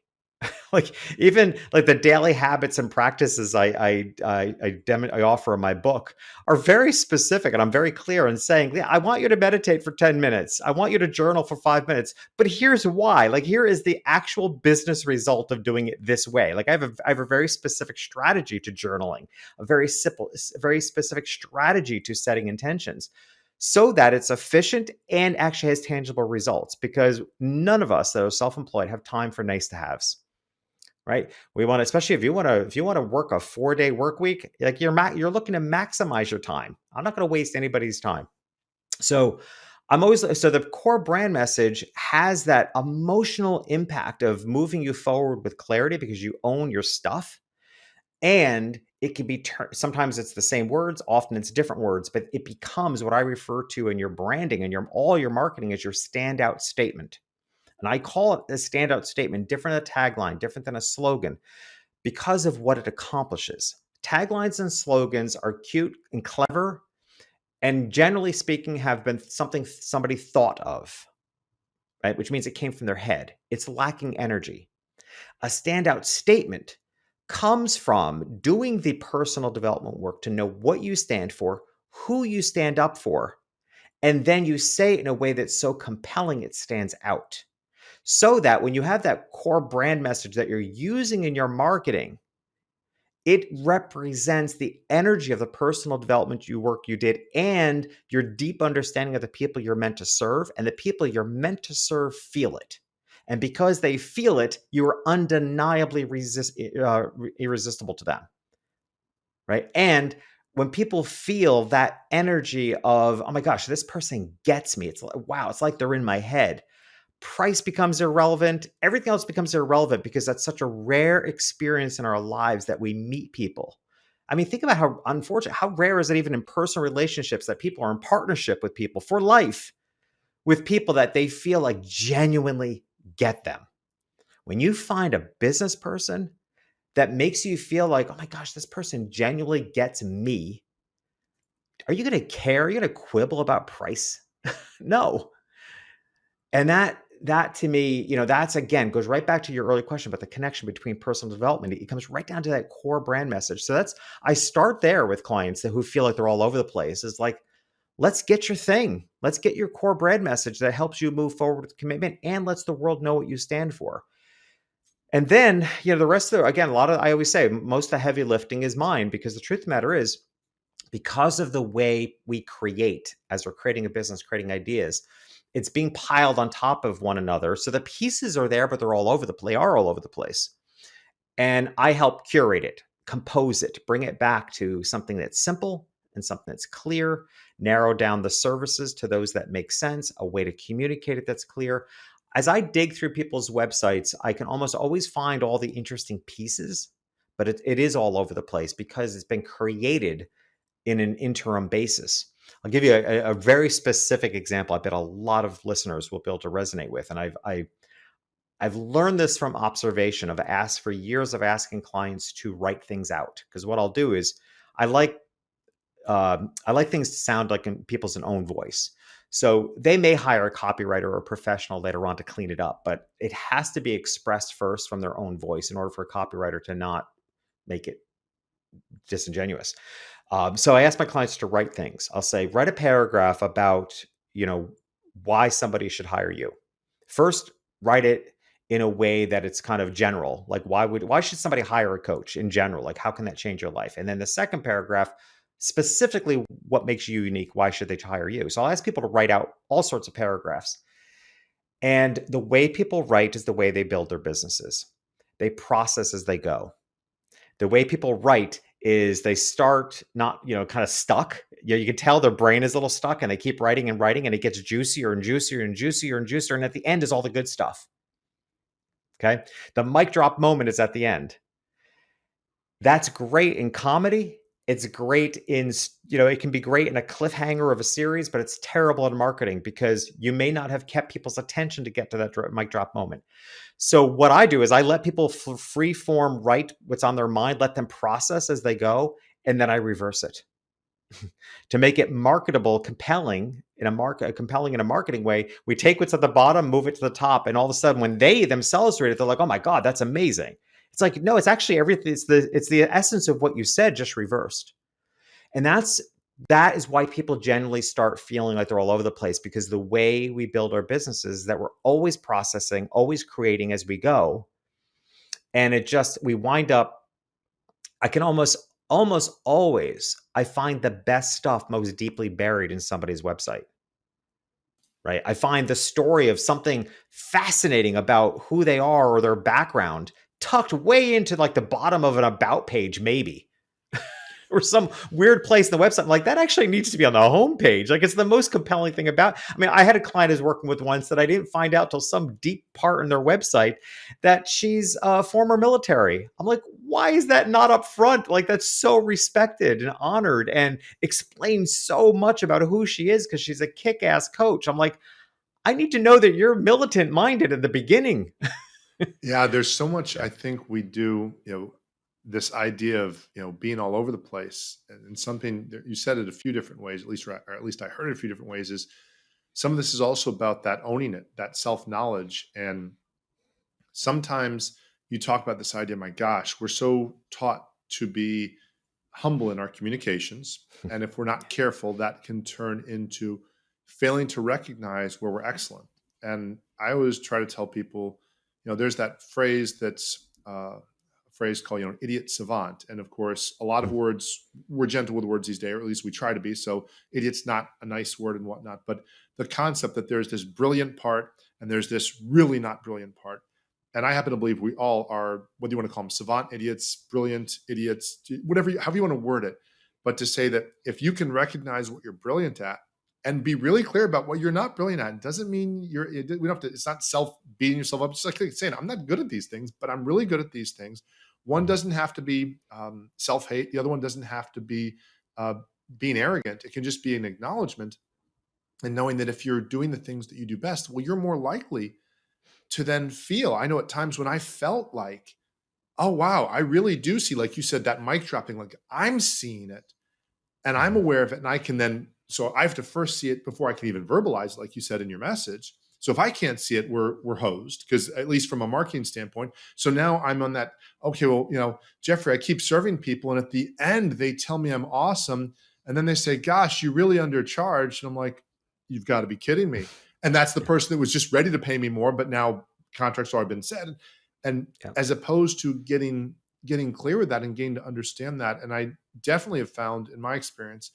Speaker 1: Like even like the daily habits and practices I offer in my book are very specific, and I'm very clear in saying, yeah, I want you to meditate for 10 minutes. I want you to journal for 5 minutes. But here's why. Like here is the actual business result of doing it this way. Like I have a very specific strategy to journaling, a very simple, very specific strategy to setting intentions. so that it's efficient and actually has tangible results, because none of us that are self-employed have time for nice to haves, right? We want to, especially if you want to work a 4-day work week, like you're looking to maximize your time. I'm not going to waste anybody's time. So so the core brand message has that emotional impact of moving you forward with clarity because you own your stuff. And it can be sometimes it's the same words, often it's different words, but it becomes what I refer to in your branding and all your marketing as your standout statement. And I call it a standout statement, different than a tagline, different than a slogan, because of what it accomplishes. Taglines and slogans are cute and clever, and generally speaking, have been something somebody thought of, right? Which means it came from their head. It's lacking energy. A standout statement comes from doing the personal development work to know what you stand for, who you stand up for, and then you say it in a way that's so compelling it stands out. So that when you have that core brand message that you're using in your marketing, it represents the energy of the personal development work you did and your deep understanding of the people you're meant to serve, and the people you're meant to serve feel it. And because they feel it, you are undeniably irresistible to them, right? And when people feel that energy of, oh my gosh, this person gets me, it's like, wow, it's like they're in my head, price becomes irrelevant. Everything else becomes irrelevant because that's such a rare experience in our lives that we meet people. I mean, think about how unfortunate, how rare is it even in personal relationships that people are in partnership with people for life, with people that they feel like genuinely get them. When you find a business person that makes you feel like, oh my gosh, this person genuinely gets me, are you going to care? Are you going to quibble about price? No. And that to me, that's again goes right back to your early question about the connection between personal development. It comes right down to that core brand message. So I start there with clients who feel like they're all over the place. Is like, let's get your thing. Let's get your core brand message that helps you move forward with commitment and lets the world know what you stand for. And then, the rest of again, I always say most of the heavy lifting is mine, because the truth of the matter is, because of the way we create as we're creating a business, creating ideas, it's being piled on top of one another. So the pieces are there, but they are all over the place. And I help curate it, compose it, bring it back to something that's simple and something that's clear, narrow down the services to those that make sense, a way to communicate it that's clear. As I dig through people's websites, I can almost always find all the interesting pieces, but it is all over the place because it's been created in an interim basis. I'll give you a very specific example I bet a lot of listeners will be able to resonate with. And I've learned this from observation of for years of asking clients to write things out. Because what I'll do is I like things to sound like in people's own voice. So they may hire a copywriter or a professional later on to clean it up, but it has to be expressed first from their own voice in order for a copywriter to not make it disingenuous. So I ask my clients to write things. I'll say, write a paragraph about, why somebody should hire you. First, write it in a way that it's kind of general. Like, why should somebody hire a coach in general? Like, how can that change your life? And then the second paragraph, specifically, what makes you unique? Why should they hire you? So I'll ask people to write out all sorts of paragraphs. And the way people write is the way they build their businesses. They process as they go. The way people write is they start not, kind of stuck. You can tell their brain is a little stuck, and they keep writing and writing, and it gets juicier and juicier and juicier and juicier. And at the end is all the good stuff. Okay. The mic drop moment is at the end. That's great in comedy. It's great in, it can be great in a cliffhanger of a series, but it's terrible in marketing because you may not have kept people's attention to get to that mic drop moment. So what I do is I let people free form write what's on their mind, let them process as they go, and then I reverse it to make it marketable, compelling in a marketing way. We take what's at the bottom, move it to the top, and all of a sudden, when they themselves read it, they're like, "Oh my God, that's amazing!" It's like, no, it's actually everything. It's the essence of what you said, just reversed, and that is why people generally start feeling like they're all over the place, because the way we build our businesses is that we're always processing, always creating as we go. And we wind up, I can almost almost always I find the best stuff most deeply buried in somebody's website, right? I find the story of something fascinating about who they are or their background tucked way into like the bottom of an about page, maybe, or some weird place in the website. I'm like, that actually needs to be on the homepage. Like, it's the most compelling thing about. I mean, I had a client I was working with once that I didn't find out till some deep part in their website that she's former military. I'm like, why is that not up front? Like, that's so respected and honored and explains so much about who she is because she's a kick-ass coach. I'm like, I need to know that you're militant minded at the beginning.
Speaker 2: Yeah, there's so much
Speaker 1: Yeah.
Speaker 2: I think we do, this idea of, being all over the place. And something that you said it a few different ways, or at least I heard it a few different ways, is some of this is also about that owning it, that self-knowledge. And sometimes you talk about this idea, my gosh, we're so taught to be humble in our communications. And if we're not careful, that can turn into failing to recognize where we're excellent. And I always try to tell people, there's that phrase that's a phrase called, idiot savant. And of course, a lot of words, we're gentle with words these days, or at least we try to be. So idiot's not a nice word and whatnot. But the concept that there's this brilliant part and there's this really not brilliant part. And I happen to believe we all are, whether you want to call them savant idiots, brilliant idiots, whatever, however you want to word it. But to say that if you can recognize what you're brilliant at and be really clear about what you're not brilliant at, it doesn't mean we don't have to, it's not self beating yourself up. It's like saying, I'm not good at these things, but I'm really good at these things. One doesn't have to be self hate. The other one doesn't have to be uh, being arrogant. It can just be an acknowledgement and knowing that if you're doing the things that you do best, well, you're more likely to then feel. I know at times when I felt like, oh, wow, I really do see, like you said, that mic dropping, like I'm seeing it and I'm
Speaker 1: Mhm.
Speaker 2: aware of it. And I can then, so I have to first see it before I can even verbalize, like you said in your message. So if I can't see it, we're hosed, because at least from a marketing standpoint. So now I'm on that, okay, well, Jeffrey, I keep serving people. And at the end, they tell me I'm awesome. And then they say, gosh, you really undercharged. And I'm like, you've got to be kidding me. And that's the
Speaker 1: Yeah.
Speaker 2: person that was just ready to pay me more, but now contracts already been said. And
Speaker 1: Yeah.
Speaker 2: as opposed to getting clear with that and getting to understand that. And I definitely have found in my experience,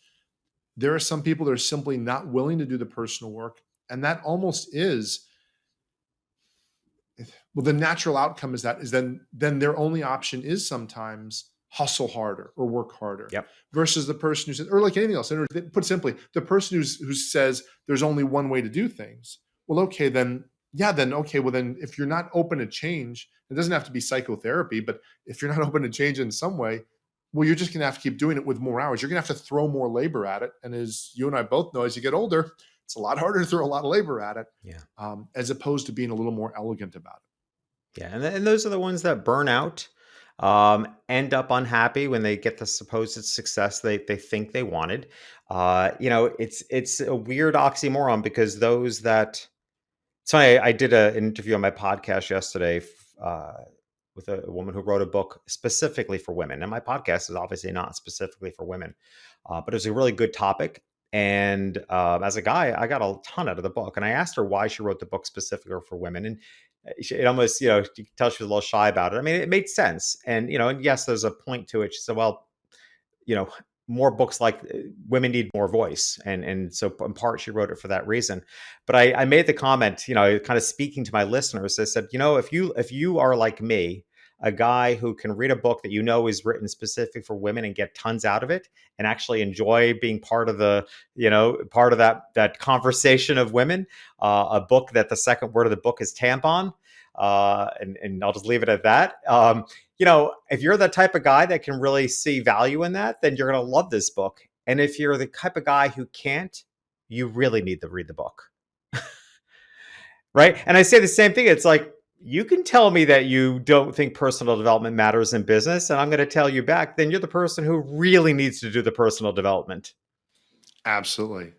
Speaker 2: there are some people that are simply not willing to do the personal work. And that almost is, well, the natural outcome is that is then their only option is sometimes hustle harder or work harder,
Speaker 1: Yep.
Speaker 2: versus the person who says, or like anything else, or put simply, the person who says there's only one way to do things. Well, okay, then yeah, then okay, well then if you're not open to change, it doesn't have to be psychotherapy, but if you're not open to change in some way, well, you're just gonna have to keep doing it with more hours. You're gonna have to throw more labor at it. And as you and I both know, as you get older, it's a lot harder to throw a lot of labor at it,
Speaker 1: Yeah.
Speaker 2: as opposed to being a little more elegant about it.
Speaker 1: Yeah, and those are the ones that burn out, end up unhappy when they get the supposed success they think they wanted. It's a weird oxymoron because those that so I did an interview on my podcast yesterday with a woman who wrote a book specifically for women, and my podcast is obviously not specifically for women, but it was a really good topic. And as a guy, I got a ton out of the book, and I asked her why she wrote the book specifically for women, and it almost, you can tell she was a little shy about it. I mean, it made sense, and and yes, there's a point to it. She said, "Well, you know, more books like women need more voice," and so in part she wrote it for that reason. But I made the comment, kind of speaking to my listeners. I said, if you are like me, a guy who can read a book that is written specific for women and get tons out of it, and actually enjoy being part of part of that conversation of women, a book that the second word of the book is tampon, and I'll just leave it at that. If you're the type of guy that can really see value in that, then you're going to love this book. And if you're the type of guy who can't, you really need to read the book. Right. And I say the same thing. It's like, you can tell me that you don't think personal development matters in business, and I'm going to tell you back, then you're the person who really needs to do the personal development.
Speaker 2: Absolutely.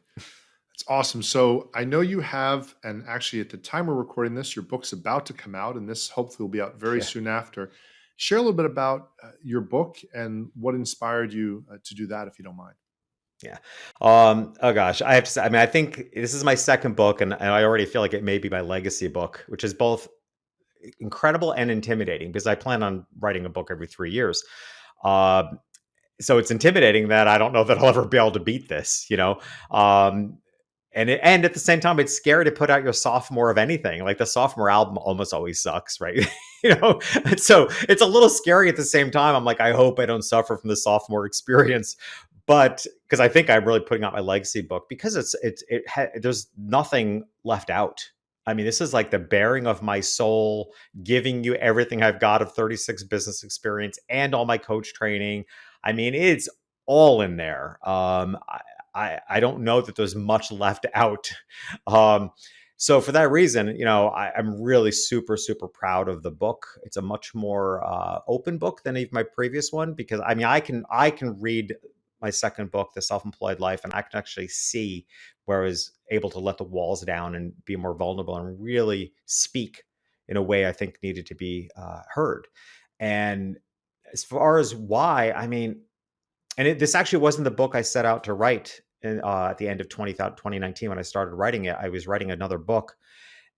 Speaker 2: It's awesome. So I know you have, and actually at the time we're recording this, your book's about to come out, and this hopefully will be out very
Speaker 1: Yeah.
Speaker 2: soon after. Share a little bit about your book and what inspired you to do that, if you don't mind.
Speaker 1: Yeah. Oh gosh, I have to say, I mean, I think this is my second book, and I already feel like it may be my legacy book, which is both incredible and intimidating because I plan on writing a book every 3 years. Uh, so it's intimidating that I don't know that I'll ever be able to beat this, you know. Um, and at the same time, it's scary to put out your sophomore of anything. Like the sophomore album almost always sucks, right? You know, and so it's a little scary at the same time. I'm like, I hope I don't suffer from the sophomore experience, but because I think I'm really putting out my legacy book because there's nothing left out. I mean, this is like the bearing of my soul, giving you everything I've got of 36 business experience and all my coach training. I mean, it's all in there. I don't know that there's much left out. Um, so for that reason, you know, I'm really super, super proud of the book. It's a much more open book than even my previous one because I mean, I can read my second book, The Self-Employed Life, and I can actually see where I was able to let the walls down and be more vulnerable and really speak in a way I think needed to be heard. And as far as why, I mean, this actually wasn't the book I set out to write at the end of 2019 when I started writing it. I was writing another book,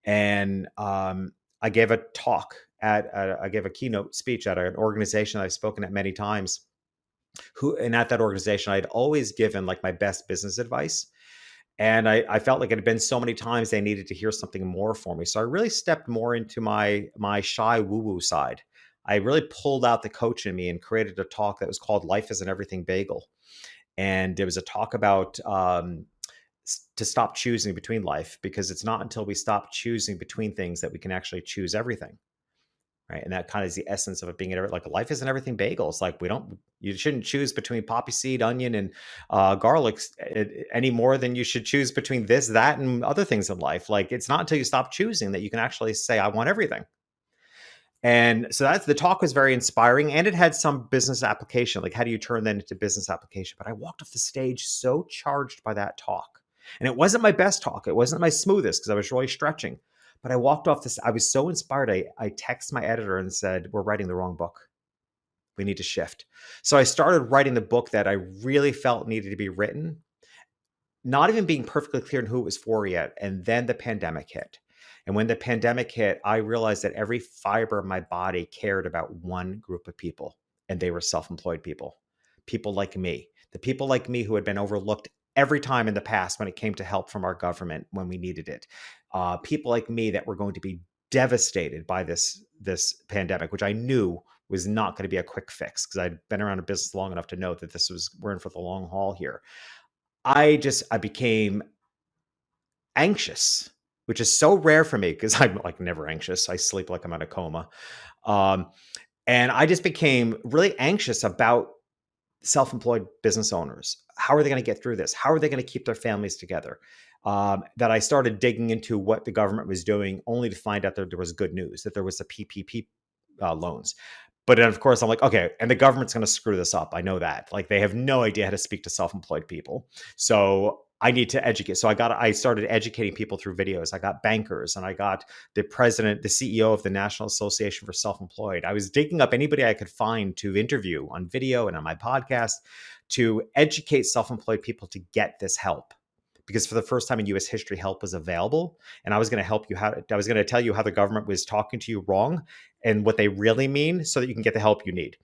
Speaker 1: and I gave a talk I gave a keynote speech at an organization I've spoken at many times. And at that organization, I'd always given like my best business advice. And I felt like it had been so many times they needed to hear something more for me. So I really stepped more into my shy woo-woo side. I really pulled out the coach in me and created a talk that was called Life is an Everything Bagel. And it was a talk about to stop choosing between life, because it's not until we stop choosing between things that we can actually choose everything. Right. And that kind of is the essence of it being like life isn't everything bagels. Like you shouldn't choose between poppy seed, onion, and garlic any more than you should choose between this, that, and other things in life. Like it's not until you stop choosing that you can actually say, I want everything. And so that's the talk was very inspiring, and it had some business application. Like, how do you turn that into business application? But I walked off the stage so charged by that talk. And it wasn't my best talk. It wasn't my smoothest because I was really stretching. But I walked off this. I was so inspired. I texted my editor and said, we're writing the wrong book. We need to shift. So I started writing the book that I really felt needed to be written, not even being perfectly clear on who it was for yet. And then the pandemic hit. And when the pandemic hit, I realized that every fiber of my body cared about one group of people, and they were self-employed people, people like me, the people like me who had been overlooked every time in the past when it came to help from our government when we needed it. People like me that were going to be devastated by this pandemic, which I knew was not going to be a quick fix because I'd been around a business long enough to know that we're in for the long haul here. I became anxious, which is so rare for me because I'm like never anxious. I sleep like I'm in a coma. Um, and I just became really anxious about self-employed business owners. How are they going to get through this? How are they going to keep their families together? That I started digging into what the government was doing, only to find out that there was good news, that there was the PPP loans. But then, of course, I'm like, okay, and the government's going to screw this up. I know that. Like, they have no idea how to speak to self-employed people. So I need to educate. So I started educating people through videos. I got bankers, and I got the president, the CEO of the National Association for Self-Employed. I was digging up anybody I could find to interview on video and on my podcast to educate self-employed people to get this help. Because for the first time in US history, help was available. And I was going to help you I was going to tell you how the government was talking to you wrong and what they really mean so that you can get the help you need.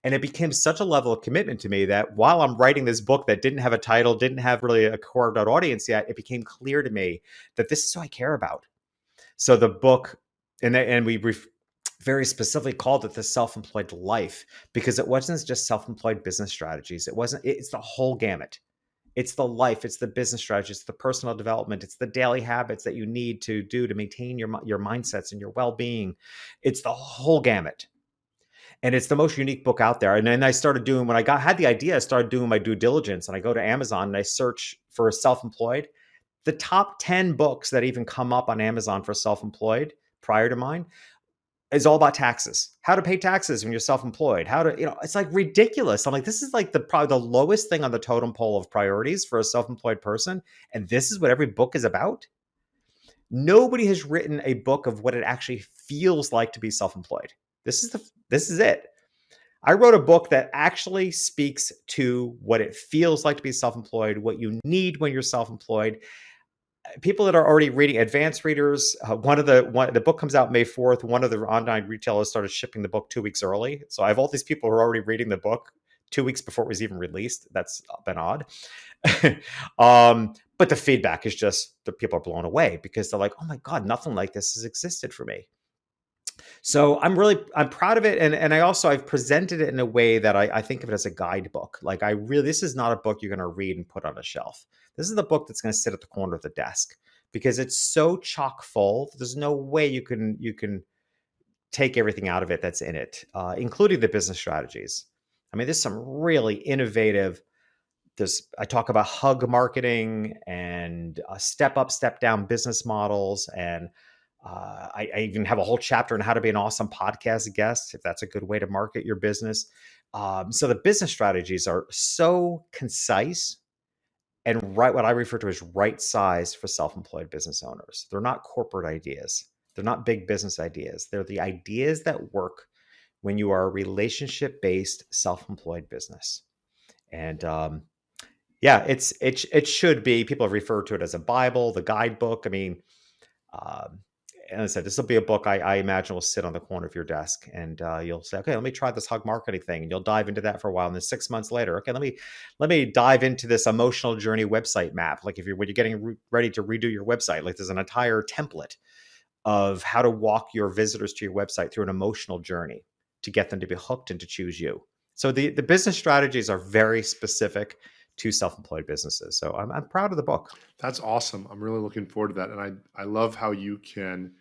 Speaker 1: And it became such a level of commitment to me that while I'm writing this book that didn't have a title, didn't have really a carved out audience yet, it became clear to me that this is what I care about. So the book, and we very specifically called it The Self-Employed Life, because it wasn't just self-employed business strategies. It's the whole gamut. It's the life, it's the business strategy, it's the personal development, it's the daily habits that you need to do to maintain your mindsets and your well-being. It's the whole gamut. And it's the most unique book out there. And then I started doing, when had the idea, I started doing my due diligence, and I go to Amazon and I search for self-employed. The top 10 books that even come up on Amazon for self-employed prior to mine is all about taxes, how to pay taxes when you're self-employed, it's like ridiculous. I'm like, this is like probably the lowest thing on the totem pole of priorities for a self-employed person. And this is what every book is about. Nobody has written a book of what it actually feels like to be self-employed. This is it. I wrote a book that actually speaks to what it feels like to be self-employed, what you need when you're self-employed. People that are already reading, advanced readers, the book comes out May 4th. One of the online retailers started shipping the book 2 weeks early. So I have all these people who are already reading the book 2 weeks before it was even released. That's been odd. But the feedback is just the people are blown away because they're like, oh my God, nothing like this has existed for me. So I'm proud of it. And I've presented it in a way that I think of it as a guidebook. Like this is not a book you're going to read and put on a shelf. This is the book that's going to sit at the corner of the desk because it's so chock full. There's no way you can take everything out of it that's in it, including the business strategies. I mean, there's some really innovative. I talk about hug marketing and step up, step down business models, and I even have a whole chapter on how to be an awesome podcast guest, if that's a good way to market your business. So the business strategies are so concise and what I refer to as right size for self-employed business owners. They're not corporate ideas. They're not big business ideas. They're the ideas that work when you are a relationship-based self-employed business. And yeah, it should be. People have referred to it as a Bible, the guidebook. I mean, um, and I said this will be a book I imagine will sit on the corner of your desk, and you'll say, okay, let me try this hug marketing thing, and you'll dive into that for a while. And then 6 months later, okay, let me dive into this emotional journey website map. Like when you're getting ready to redo your website, like there's an entire template of how to walk your visitors to your website through an emotional journey to get them to be hooked and to choose you. So the business strategies are very specific to self-employed businesses. So I'm proud of the book.
Speaker 2: That's awesome. I'm really looking forward to that. And I love how you can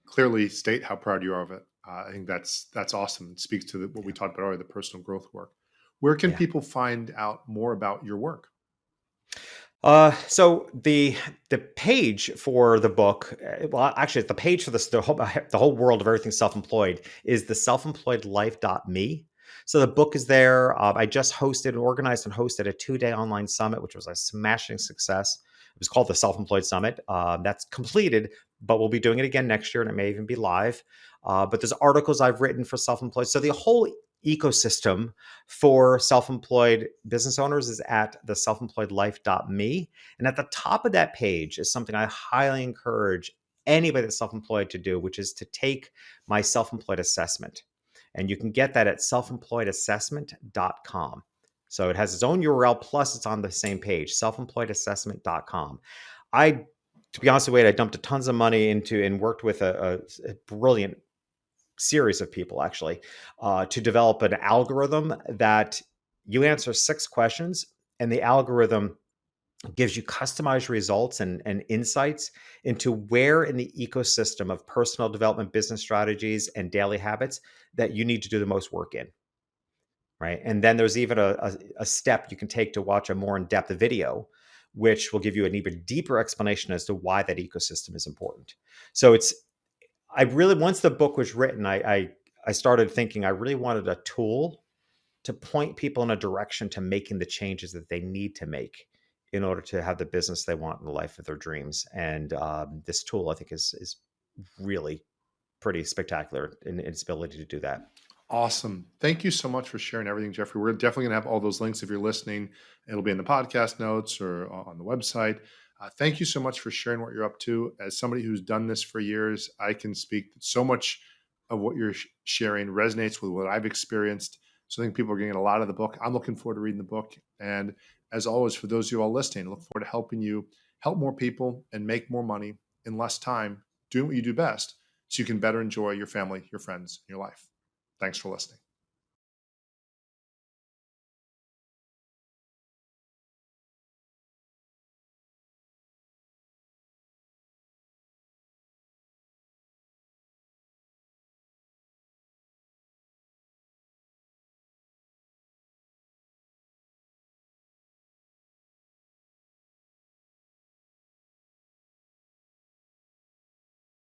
Speaker 2: clearly state how proud you are of it. I think that's awesome. It speaks to what we
Speaker 1: Yeah.
Speaker 2: talked about earlier, the personal growth work. Where can
Speaker 1: Yeah.
Speaker 2: people find out more about your work?
Speaker 1: So the page for the book, well, actually, the page for the whole world of everything self-employed is the selfemployedlife.me. So the book is there. I just hosted and organized and hosted a 2-day online summit, which was a smashing success. It was called the Self-Employed Summit. That's completed, but we'll be doing it again next year, and it may even be live. But there's articles I've written for self-employed. So the whole ecosystem for self-employed business owners is at the selfemployedlife.me. And at the top of that page is something I highly encourage anybody that's self-employed to do, which is to take my self-employed assessment. And you can get that at selfemployedassessment.com. So it has its own URL, plus it's on the same page, selfemployedassessment.com. To be honest with you, I dumped tons of money into and worked with a brilliant series of people actually to develop an algorithm that you answer 6 questions, and the algorithm gives you customized results and insights into where in the ecosystem of personal development, business strategies, and daily habits that you need to do the most work in. Right. And then there's even a step you can take to watch a more in-depth video, which will give you an even deeper explanation as to why that ecosystem is important. So I really, once the book was written, I started thinking I really wanted a tool to point people in a direction to making the changes that they need to make in order to have the business they want in the life of their dreams. And this tool, I think, is really pretty spectacular in its ability to do that.
Speaker 2: Awesome. Thank you so much for sharing everything, Jeffrey. We're definitely going to have all those links if you're listening. It'll be in the podcast notes or on the website. Thank you so much for sharing what you're up to. As somebody who's done this for years, I can speak that so much of what you're sharing resonates with what I've experienced. So I think people are getting a lot of the book. I'm looking forward to reading the book. And as always, for those of you all listening, I look forward to helping you help more people and make more money in less time, doing what you do best so you can better enjoy your family, your friends, and your life. Thanks for listening.